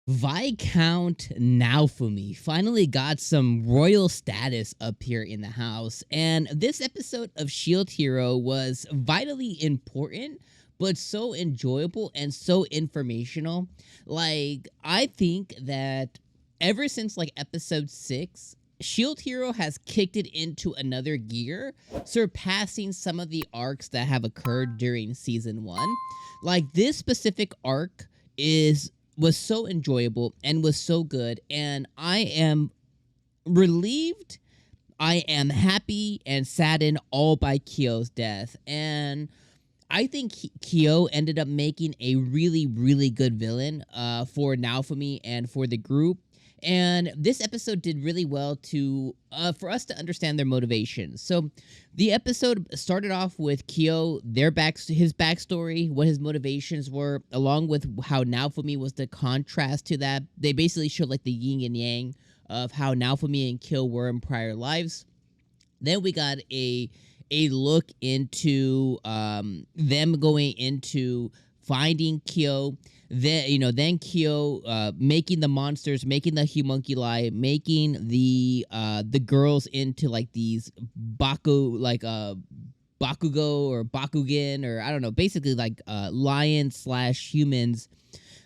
Viscount Naofumi finally got some royal status up here in the house, and this episode of Shield Hero was vitally important, but so enjoyable and so informational. Like, I think that ever since like episode 6, Shield Hero has kicked it into another gear, surpassing some of the arcs that have occurred during season 1. Like, this specific arc is was so enjoyable and was so good, and I am relieved, I am happy and saddened all by Kyo's death. And I think Kyo ended up making a really, really good villain for Naofumi and for the group. And this episode did really well to for us to understand their motivations. So the episode started off with Kyo, his backstory, what his motivations were, along with how Naofumi was the contrast to that. They basically showed like the yin and yang of how Naofumi and Kyo were in prior lives. Then we got a look into them going into finding Kyo. Then Kyo making the monsters, making the homunculi, making the girls into like these bakugo or bakugin, or I don't know, basically like lions/humans.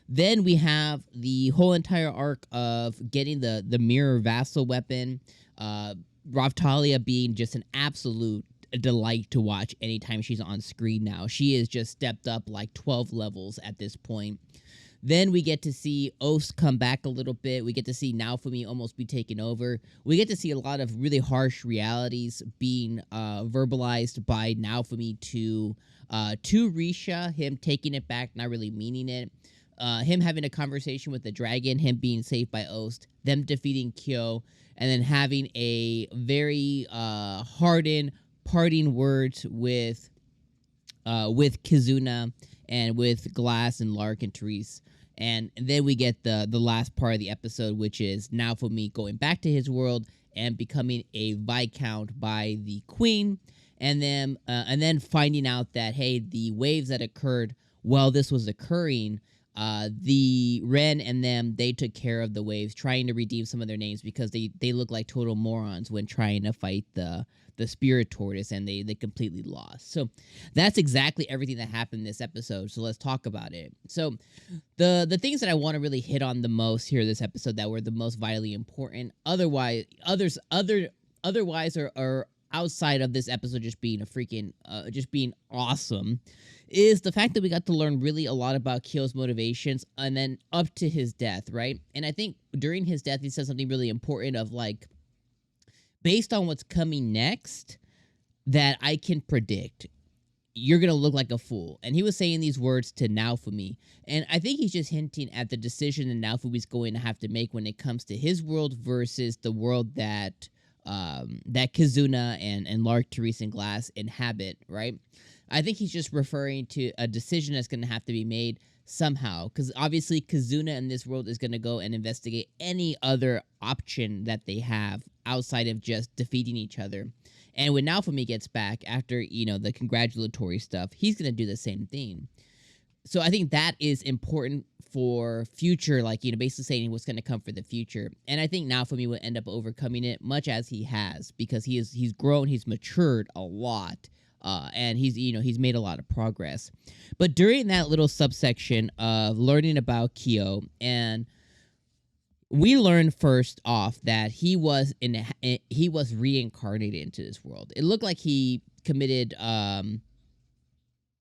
Then we have the whole entire arc of getting the mirror vassal weapon. Ravtalia being just an absolute delight to watch anytime she's on screen now. She has just stepped up like 12 levels at this point. Then we get to see 𝐒𝐡 come back a little bit. We get to see Naofumi almost be taken over. We get to see a lot of really harsh realities being verbalized by Naofumi to Risha, him taking it back, not really meaning it. Him having a conversation with the dragon, him being saved by 𝐒𝐡, them defeating Kyo, and then having a very hardened parting words with Kizuna and with Glass and Lark and Therese. And then we get the last part of the episode, which is Naofumi going back to his world and becoming a Viscount by the Queen, and then finding out that, hey, the waves that occurred while this was occurring, the Ren and them, they took care of the waves, trying to redeem some of their names because they look like total morons when trying to fight the spirit tortoise, and they completely lost. So that's exactly everything that happened in this episode. So let's talk about it. So the things that I want to really hit on the most here this episode that were the most vitally important, otherwise are outside of this episode just being a freaking just being awesome, is the fact that we got to learn really a lot about Kyo's motivations, and then up to his death, right? And I think during his death, he said something really important of like, based on what's coming next, that I can predict, you're gonna look like a fool. And he was saying these words to Naofumi, and I think he's just hinting at the decision that Naofumi's going to have to make when it comes to his world versus the world that Kizuna and Lark, Therese, and Glass inhabit, right? I think he's just referring to a decision that's going to have to be made somehow, because obviously Kizuna in this world is going to go and investigate any other option that they have outside of just defeating each other. And when Naofumi gets back after, the congratulatory stuff, he's going to do the same thing. So I think that is important for future, like, basically saying what's going to come for the future. And I think Naofumi will end up overcoming it, much as he has, because he's grown, he's matured a lot. And he's made a lot of progress. But during that little subsection of learning about Kyo, and we learned first off that he was reincarnated into this world. It looked like he committed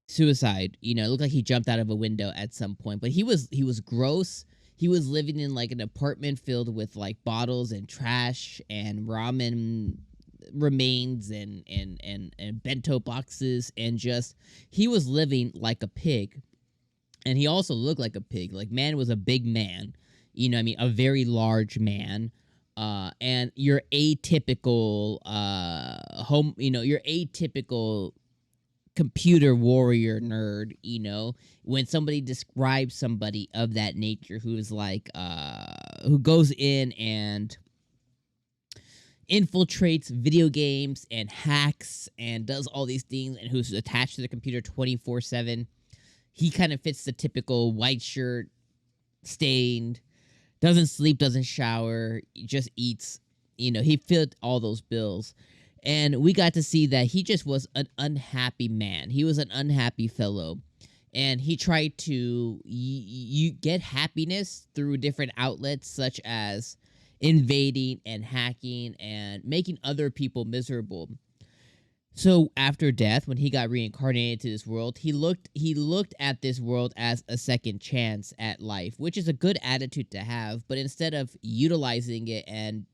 suicide. It looked like he jumped out of a window at some point. But he was gross. He was living in like an apartment filled with like bottles and trash and ramen remains and bento boxes, and just, he was living like a pig. And he also looked like a pig. Like, man was a big man, a very large man. And your atypical your atypical computer warrior nerd, when somebody describes somebody of that nature who's like who goes in and infiltrates video games and hacks and does all these things, and who's attached to the computer 24/7. He kind of fits the typical white shirt, stained, doesn't sleep, doesn't shower, just eats. He filled all those bills. And we got to see that he just was an unhappy man. He was an unhappy fellow. And he tried to you get happiness through different outlets, such as invading and hacking and making other people miserable. So after death, when he got reincarnated to this world, he looked at this world as a second chance at life, which is a good attitude to have. But instead of utilizing it and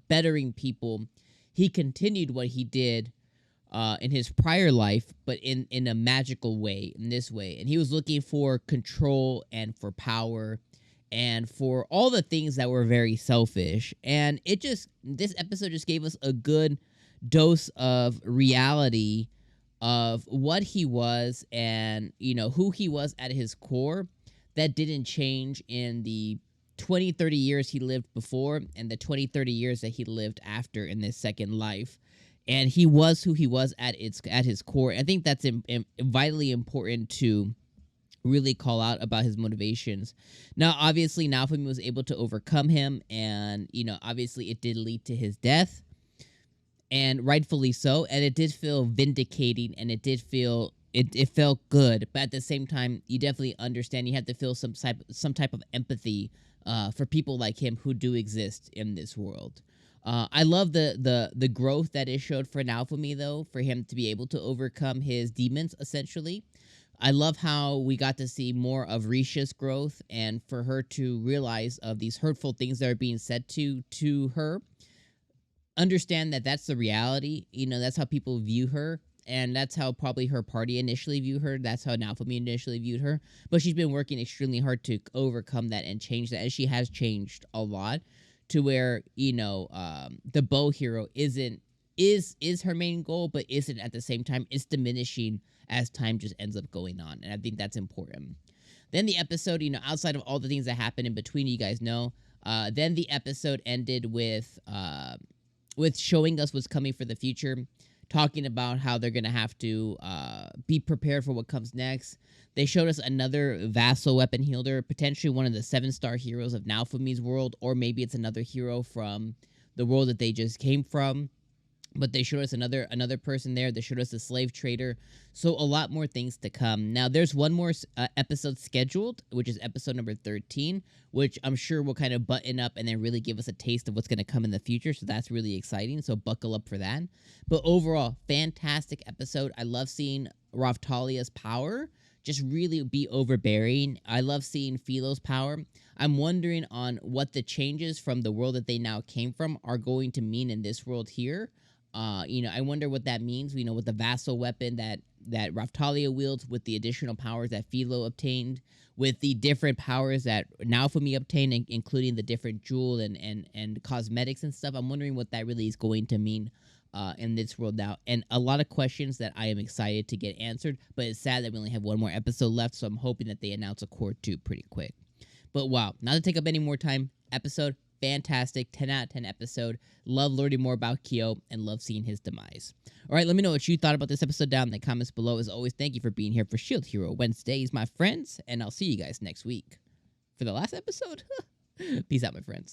bettering people, he continued what he did in his prior life, but in a magical way, in this way. And he was looking for control and for power and for all the things that were very selfish. And this episode just gave us a good dose of reality of what he was and who he was at his core, that didn't change in the 20-30 years he lived before and the 20-30 years that he lived after in this second life. And he was who he was at his core. I think that's vitally important to really call out about his motivations. Now, obviously, Naofumi was able to overcome him, and obviously it did lead to his death, and rightfully so. And it did feel vindicating, and it felt good. But at the same time, you definitely understand you have to feel some type of empathy for people like him who do exist in this world. I love the growth that it showed for Naofumi, though, for him to be able to overcome his demons, essentially. I love how we got to see more of Risha's growth, and for her to realize of these hurtful things that are being said to her. Understand that that's the reality. That's how people view her, and that's how probably her party initially viewed her. That's how Naofumi initially viewed her. But she's been working extremely hard to overcome that and change that, and she has changed a lot to where the bow hero is her main goal, but isn't at the same time. It's diminishing as time just ends up going on, and I think that's important. Then the episode, outside of all the things that happen in between, you guys know. Then the episode ended with showing us what's coming for the future, talking about how they're gonna have to be prepared for what comes next. They showed us another vassal weapon wielder, potentially one of the 7-star heroes of Naofumi's world, or maybe it's another hero from the world that they just came from. But they showed us another person there. They showed us a slave trader. So a lot more things to come. Now, there's one more episode scheduled, which is episode number 13, which I'm sure will kind of button up and then really give us a taste of what's going to come in the future. So that's really exciting. So buckle up for that. But overall, fantastic episode. I love seeing Raphtalia's power just really be overbearing. I love seeing Philo's power. I'm wondering on what the changes from the world that they now came from are going to mean in this world here. I wonder what that means, with the vassal weapon that Raphtalia wields, with the additional powers that Philo obtained, with the different powers that Naofumi obtained, including the different jewel and cosmetics and stuff. I'm wondering what that really is going to mean in this world now. And a lot of questions that I am excited to get answered, but it's sad that we only have one more episode left, so I'm hoping that they announce a core 2 pretty quick. But wow, not to take up any more time, episode fantastic, 10 out of 10 episode. Love learning more about 𝐒𝐻 and love seeing his demise. All right, let me know what you thought about this episode down in the comments below. As always, thank you for being here for Shield Hero Wednesdays, my friends, and I'll see you guys next week for the last episode. Peace out, my friends.